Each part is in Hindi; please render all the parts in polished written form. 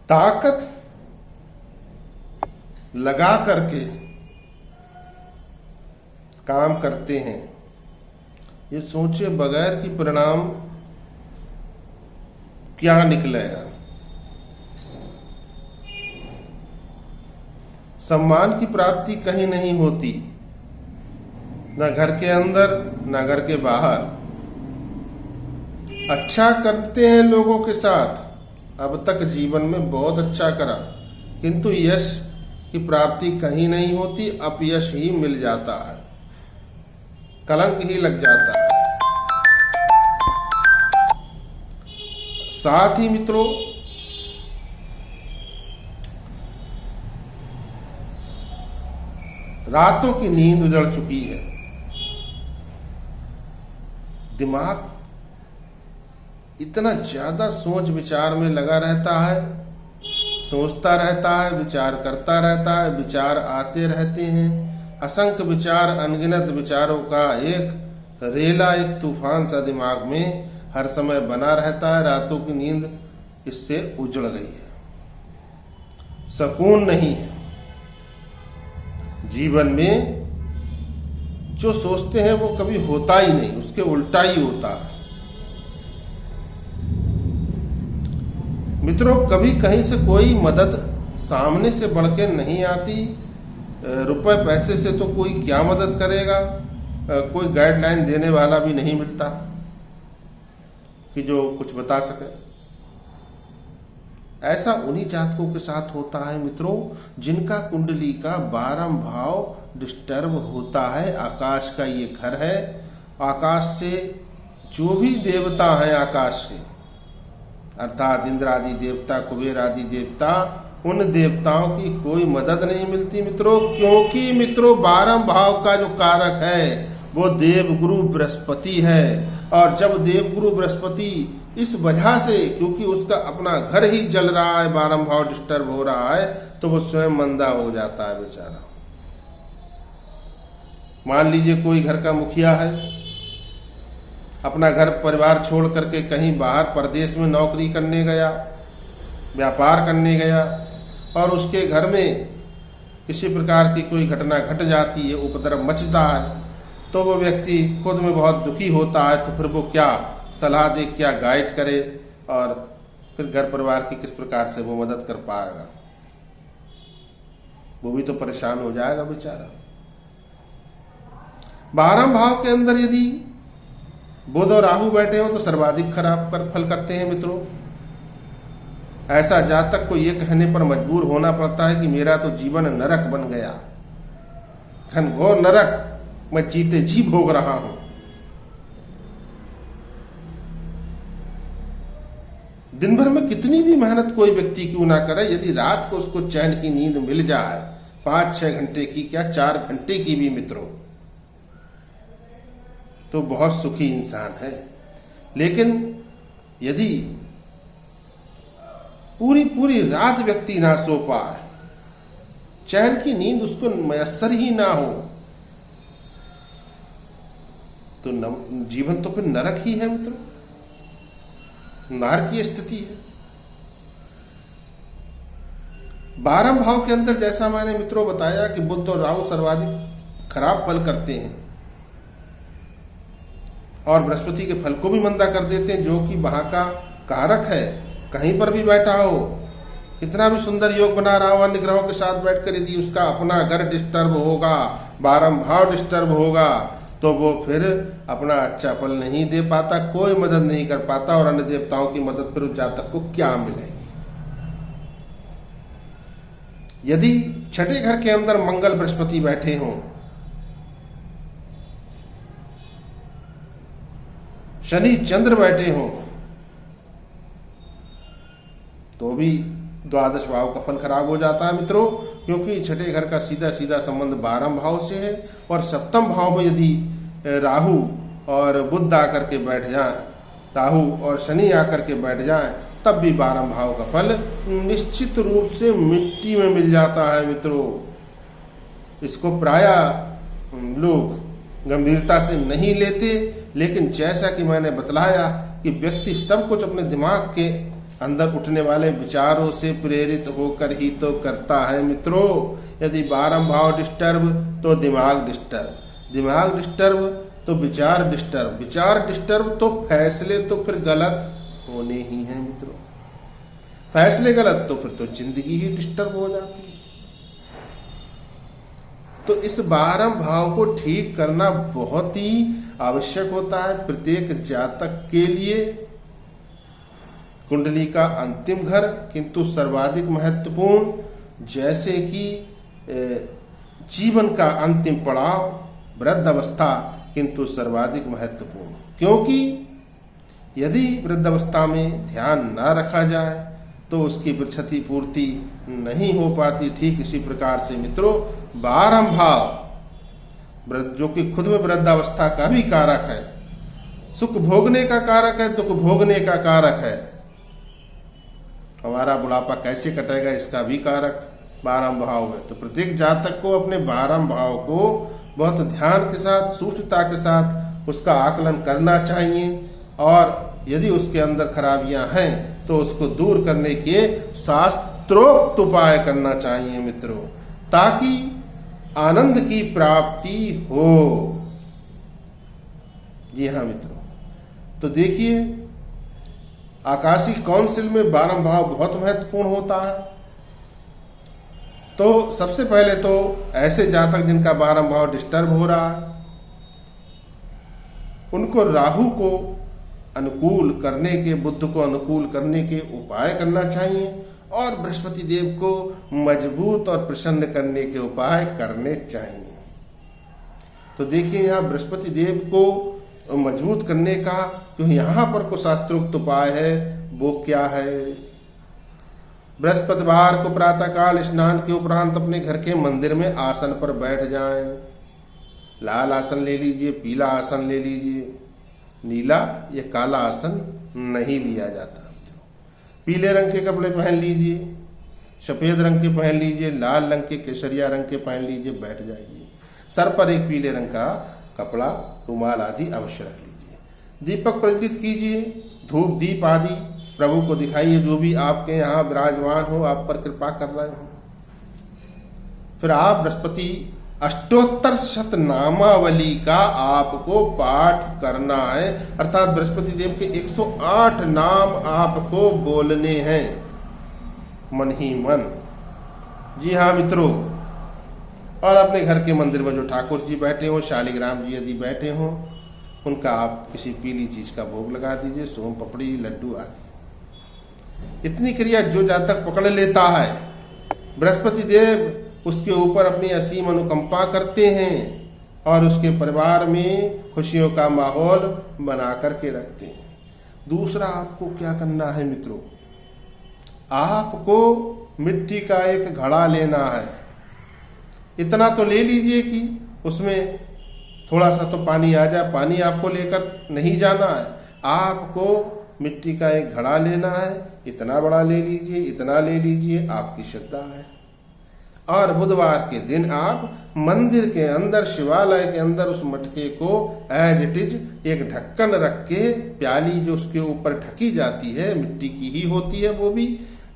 ताकत लगा करके काम करते हैं, ये सोचे बगैर कि परिणाम क्या निकलेगा। सम्मान की प्राप्ति कहीं नहीं होती, न घर के अंदर न घर के बाहर। अच्छा करते हैं लोगों के साथ, अब तक जीवन में बहुत अच्छा करा, किंतु यश की प्राप्ति कहीं नहीं होती, अपयश ही मिल जाता है, कलंक ही लग जाता है। साथ ही मित्रों, रातों की नींद उजड़ चुकी है, दिमाग इतना ज्यादा सोच विचार में लगा रहता है, सोचता रहता है, विचार करता रहता है, विचार आते रहते हैं, असंख्य विचार, अनगिनत विचारों का एक रेला, एक तूफान सा दिमाग में हर समय बना रहता है। रातों की नींद इससे उजड़ गई है, सुकून नहीं है। जीवन में जो सोचते हैं वो कभी होता ही नहीं, उसके उल्टा ही होता है। मित्रों, कभी कहीं से कोई मदद सामने से बढ़ के नहीं आती। रुपए पैसे से तो कोई क्या मदद करेगा, कोई गाइडलाइन देने वाला भी नहीं मिलता कि जो कुछ बता सके। ऐसा उन्हीं जातकों के साथ होता है मित्रों, जिनका कुंडली का 12 भाव डिस्टर्ब होता है। आकाश का ये घर है, आकाश से जो भी देवता है, आकाश से अर्थात इंद्र आदि देवता, कुबेर आदि देवता, उन देवताओं की कोई मदद नहीं मिलती मित्रों, क्योंकि मित्रों 12 भाव का जो कारक है वो देवगुरु बृहस्पति है। और जब देवगुरु बृहस्पति इस वजह से, क्योंकि उसका अपना घर ही जल रहा है, 12 भाव डिस्टर्ब हो रहा है, तो वो स्वयं मंदा हो जाता है बेचारा। मान लीजिए कोई घर का मुखिया है, अपना घर परिवार छोड़ करके कहीं बाहर प्रदेश में नौकरी करने गया, व्यापार करने गया, और उसके घर में किसी प्रकार की कोई घटना घट जाती है, उपद्रव मचता है, तो वो व्यक्ति खुद में बहुत दुखी होता है। तो फिर वो क्या सलाह दे, क्या गाइड करे, और फिर घर परिवार की किस प्रकार से वो मदद कर पाएगा? वो भी तो परेशान हो जाएगा बेचारा। 12 भाव के अंदर यदि बुध और राहु बैठे हो तो सर्वाधिक खराब फल करते हैं मित्रों। ऐसा जातक को ये कहने पर मजबूर होना पड़ता है कि मेरा तो जीवन नरक बन गया, घनघोर नरक मैं जीते जी भोग रहा हूं। दिन भर में कितनी भी मेहनत कोई व्यक्ति क्यों ना करे, यदि रात को उसको चैन की नींद मिल जाए, 5-6 घंटे की, क्या 4 घंटे की भी मित्रों, तो बहुत सुखी इंसान है। लेकिन यदि पूरी पूरी रात व्यक्ति ना सो पाए, चैन की नींद उसको मयस्सर ही ना हो, तो जीवन तो फिर नरक ही है मित्रों, नारकीय स्थिति है। 12 भाव के अंदर जैसा मैंने मित्रों बताया कि बुध और राहु सर्वाधिक खराब फल करते हैं, और बृहस्पति के फल को भी मंदा कर देते हैं, जो कि वहां का कारक है। कहीं पर भी बैठा हो, कितना भी सुंदर योग बना रहा हो, अन्य ग्रहों के साथ बैठकर यदि उसका अपना घर डिस्टर्ब होगा, 12 भाव डिस्टर्ब होगा, तो वो फिर अपना अच्छा फल नहीं दे पाता, कोई मदद नहीं कर पाता, और अन्य देवताओं की मदद फिर उस जातक को क्या मिलेगी? यदि छठे घर के अंदर मंगल बृहस्पति बैठे हों, शनि चंद्र बैठे हों, तो भी द्वादश भाव का फल खराब हो जाता है मित्रों, क्योंकि छठे घर का सीधा सीधा संबंध 12 भाव से है। और सप्तम भाव में यदि राहु और बुध आकर के बैठ जाए, राहु और शनि आकर के बैठ जाए, तब भी 12 भाव का फल निश्चित रूप से मिट्टी में मिल जाता है मित्रों। इसको प्रायः लोग गंभीरता से नहीं लेते, लेकिन जैसा कि मैंने बतलाया कि व्यक्ति सब कुछ अपने दिमाग के अंदर उठने वाले विचारों से प्रेरित होकर ही तो करता है मित्रों। यदि 12 भाव डिस्टर्ब तो दिमाग डिस्टर्ब तो विचार डिस्टर्ब तो फैसले तो फिर गलत होने ही हैं मित्रों। फैसले गलत तो फिर तो जिंदगी ही डिस्टर्ब हो जाती है। तो इस 12 भाव को ठीक करना बहुत ही आवश्यक होता है प्रत्येक जातक के लिए। कुंडली का अंतिम घर किंतु सर्वाधिक महत्वपूर्ण, जैसे कि जीवन का अंतिम पड़ाव वृद्धावस्था किंतु सर्वाधिक महत्वपूर्ण, क्योंकि यदि वृद्धावस्था में ध्यान न रखा जाए तो उसकी क्षतिपूर्ति नहीं हो पाती। ठीक इसी प्रकार से मित्रों 12 भाव जो कि खुद में वृद्धावस्था का भी कारक है, सुख भोगने का कारक है, दुख भोगने का कारक है। हमारा बुढ़ापा कैसे कटेगा इसका भी कारक 12 भाव है। तो प्रत्येक जातक को अपने 12 भाव को बहुत ध्यान के साथ, सूक्ष्मता के साथ उसका आकलन करना चाहिए, और यदि उसके अंदर खराबियां हैं तो उसको दूर करने के शास्त्रोक्त उपाय करना चाहिए मित्रों, ताकि आनंद की प्राप्ति हो। जी हाँ मित्रों, तो देखिए आकाशीय काउंसिल में 12 भाव बहुत महत्वपूर्ण होता है। तो सबसे पहले तो ऐसे जातक जिनका 12 भाव डिस्टर्ब हो रहा है, उनको राहु को अनुकूल करने के, बुध को अनुकूल करने के उपाय करना चाहिए, और बृहस्पति देव को मजबूत और प्रसन्न करने के उपाय करने चाहिए। तो देखिए यहाँ बृहस्पति देव को मजबूत करने का जो यहाँ पर को शास्त्रोक्त उपाय है वो क्या है। बृहस्पतिवार को प्रातःकाल स्नान के उपरांत अपने घर के मंदिर में आसन पर बैठ जाएं। लाल आसन ले लीजिए, पीला आसन ले लीजिए, नीला या काला आसन नहीं लिया जाता। पीले रंग के कपड़े पहन लीजिए, सफेद रंग के पहन लीजिए, लाल रंग के, केसरिया रंग के पहन लीजिए, बैठ जाइए। सर पर एक पीले रंग का कपड़ा, रुमाल आदि अवश्य रख लीजिए। दीपक प्रज्वलित कीजिए, धूप दीप आदि प्रभु को दिखाइए, जो भी आपके यहाँ विराजमान हो, आप पर कृपा कर रहे हो। फिर आप बृहस्पति अष्टोत्तर शतनामावली का आपको पाठ करना है, अर्थात बृहस्पति देव के 108 नाम आपको बोलने हैं मन ही मन। जी हाँ मित्रों, और अपने घर के मंदिर में जो ठाकुर जी बैठे हो, शालिग्राम जी यदि बैठे हो, उनका आप किसी पीली चीज का भोग लगा दीजिए, सोम पपड़ी, लड्डू आदि। इतनी क्रिया जो जातक पकड़ लेता है, बृहस्पति देव उसके ऊपर अपनी असीम अनुकंपा करते हैं और उसके परिवार में खुशियों का माहौल बना करके रखते हैं। दूसरा आपको क्या करना है मित्रों, आपको मिट्टी का एक घड़ा लेना है। इतना तो ले लीजिए कि उसमें थोड़ा सा तो पानी आ जाए। पानी आपको लेकर नहीं जाना है, आपको मिट्टी का एक घड़ा लेना है। इतना बड़ा ले लीजिए, इतना ले लीजिए, आपकी श्रद्धा है। और बुधवार के दिन आप मंदिर के अंदर, शिवालय के अंदर उस मटके को एज इट इज एक ढक्कन रख के, प्याली जो उसके ऊपर ढकी जाती है, मिट्टी की ही होती है, वो भी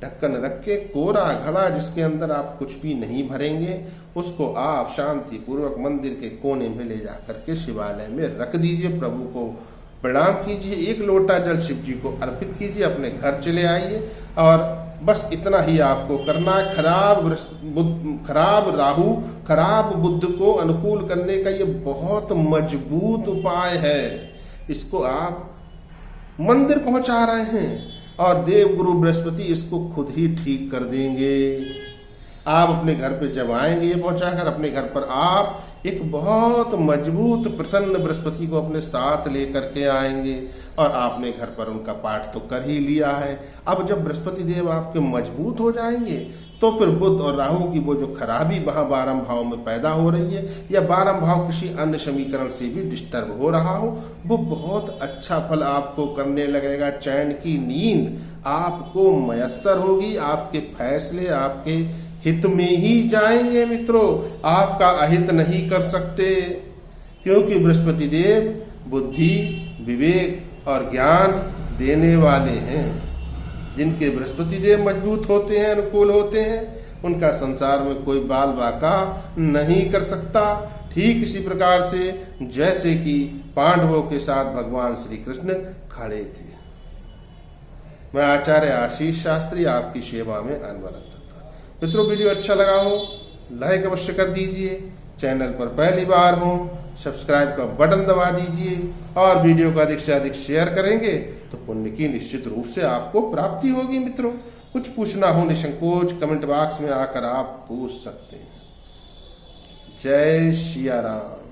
ढक्कन रख के, कोरा घड़ा जिसके अंदर आप कुछ भी नहीं भरेंगे, उसको आप शांति पूर्वक मंदिर के कोने में ले जा करके शिवालय में रख दीजिए। प्रभु को प्रणाम कीजिए, एक लोटा जल शिव जी को अर्पित कीजिए, अपने घर चले आइए। और बस इतना ही आपको करना है। खराब राहु, खराब बुध को अनुकूल करने का ये बहुत मजबूत उपाय है। इसको आप मंदिर पहुंचा रहे हैं और देव गुरु बृहस्पति इसको खुद ही ठीक कर देंगे। आप अपने घर पे जब आएंगे ये पहुंचाकर, अपने घर पर आप एक बहुत मजबूत प्रसन्न बृहस्पति को अपने साथ लेकर के आएंगे, और आपने घर पर उनका पाठ तो कर ही लिया है। अब जब बृहस्पति देव आपके मजबूत हो जाएंगे तो फिर बुध और राहु की वो जो खराबी वहां 12 भाव में पैदा हो रही है, या 12 भाव किसी अन्य समीकरण से भी डिस्टर्ब हो रहा हो, वो बहुत अच्छा फल आपको करने लगेगा। चैन की नींद आपको मयस्सर होगी, आपके फैसले आपके हित में ही जाएंगे मित्रों, आपका अहित नहीं कर सकते, क्योंकि बृहस्पति देव बुद्धि, विवेक और ज्ञान देने वाले हैं। जिनके बृहस्पति देव मजबूत होते हैं, अनुकूल होते हैं, उनका संसार में कोई बाल बाका नहीं कर सकता। ठीक इसी प्रकार से जैसे कि पांडवों के साथ भगवान श्री कृष्ण खड़े थे। मैं आचार्य आशीष शास्त्री आपकी सेवा में अनवरत। मित्रों, वीडियो अच्छा लगा हो लाइक अवश्य कर दीजिए। चैनल पर पहली बार हो सब्सक्राइब का बटन दबा दीजिए और वीडियो को अधिक से अधिक शेयर करेंगे तो पुण्य की निश्चित रूप से आपको प्राप्ति होगी। मित्रों, कुछ पूछना हो निसंकोच कमेंट बॉक्स में आकर आप पूछ सकते हैं। जय सिया राम।